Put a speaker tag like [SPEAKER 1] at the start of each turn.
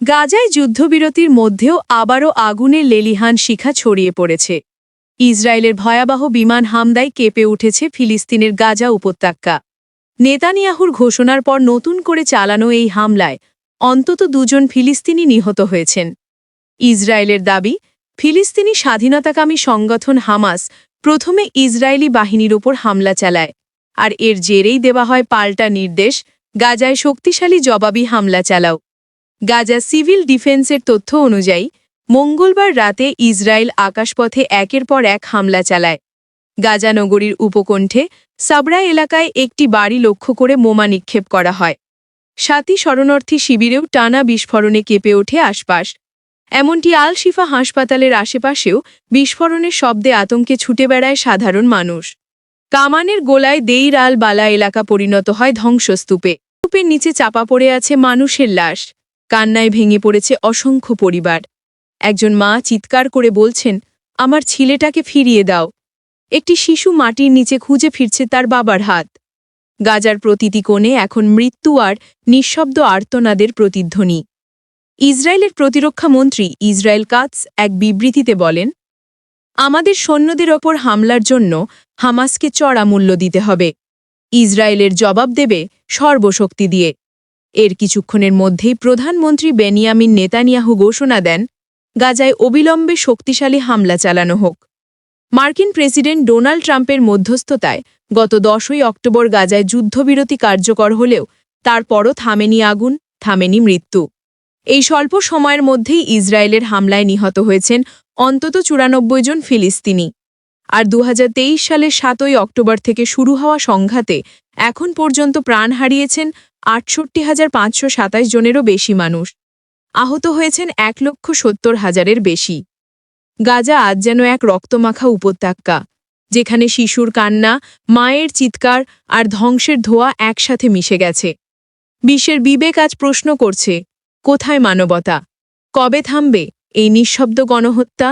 [SPEAKER 1] গাজায় যুদ্ধবিরতির মধ্যেও আবারও আগুনের লেলিহান শিখা ছড়িয়ে পড়েছে। ইসরায়েলের ভয়াবহ বিমান হামলায় কেঁপে উঠেছে ফিলিস্তিনের গাজা উপত্যকা। নেতানিয়াহুর ঘোষণার পর নতুন করে চালানো এই হামলায় অন্তত 2 জন ফিলিস্তিনি নিহত হয়েছেন। ইসরায়েলের দাবি, ফিলিস্তিনি স্বাধীনতাকামী সংগঠন হামাস প্রথমে ইসরায়েলি বাহিনীর ওপর হামলা চালায়, আর এর জেরেই দেওয়া হয় পাল্টা নির্দেশ, গাজায় শক্তিশালী জবাবি হামলা চালাও। গাজা সিভিল ডিফেন্সের তথ্য অনুযায়ী মঙ্গলবার রাতে ইসরায়েল আকাশপথে একের পর এক হামলা চালায়। গাজা নগরীর উপকণ্ঠে সাবরা এলাকায় একটি বাড়ি লক্ষ্য করে বোমা নিক্ষেপ করা হয়। সাথী শরণার্থী শিবিরেও টানা বিস্ফোরণে কেঁপে ওঠে আশপাশ। এমনটি আল শিফা হাসপাতালের আশেপাশেও বিস্ফোরণের শব্দে আতঙ্কে ছুটে বেড়ায় সাধারণ মানুষ। কামানের গোলায় দেইর আল বালা এলাকা পরিণত হয় ধ্বংসস্তূপে। স্তূপের নিচে চাপা পড়ে আছে মানুষের লাশ। কান্নায় ভেঙে পড়েছে অসংখ্য পরিবার। একজন মা চিৎকার করে বলছেন, আমার ছেলেটাকে ফিরিয়ে দাও। একটি শিশু মাটির নিচে খুঁজে ফিরছে তার বাবার হাত। গাজার প্রতিটি কোণে এখন মৃত্যু আর নিঃশব্দ আর্তনাদের প্রতিধ্বনি। ইসরায়েলের প্রতিরক্ষা মন্ত্রী ইসরায়েল কাৎস এক বিবৃতিতে বলেন, আমাদের সৈন্যদের ওপর হামলার জন্য হামাসকে চড়া মূল্য দিতে হবে। ইসরায়েলের জবাব দেবে সর্বশক্তি দিয়ে। এর কিছুক্ষণের মধ্যেই প্রধানমন্ত্রী বেনিয়ামিন নেতানিয়াহু ঘোষণা দেন, গাজায় অবিলম্বে শক্তিশালী হামলা চালানো হোক। মার্কিন প্রেসিডেন্ট ডোনাল্ড ট্রাম্পের মধ্যস্থতায় গত 10ই অক্টোবর গাজায় যুদ্ধবিরতি কার্যকর হলেও তারপরও থামেনি আগুন, থামেনি মৃত্যু। এই স্বল্প সময়ের মধ্যেই ইসরায়েলের হামলায় নিহত হয়েছেন অন্তত 94 জন ফিলিস্তিনি। আর 2023 সালের 7ই অক্টোবর থেকে শুরু হওয়া সংঘাতে এখন পর্যন্ত প্রাণ হারিয়েছেন 68,527 জনেরও বেশি মানুষ। আহত হয়েছেন 1,70,000-এর বেশি। গাজা আজ যেন এক রক্তমাখা উপত্যকা, যেখানে শিশুর কান্না, মায়ের চিৎকার আর ধ্বংসের ধোঁয়া একসাথে মিশে গেছে। বিশ্বের বিবেক আজ প্রশ্ন করছে, কোথায় মানবতা? কবে থামবে এই নিঃশব্দ গণহত্যা?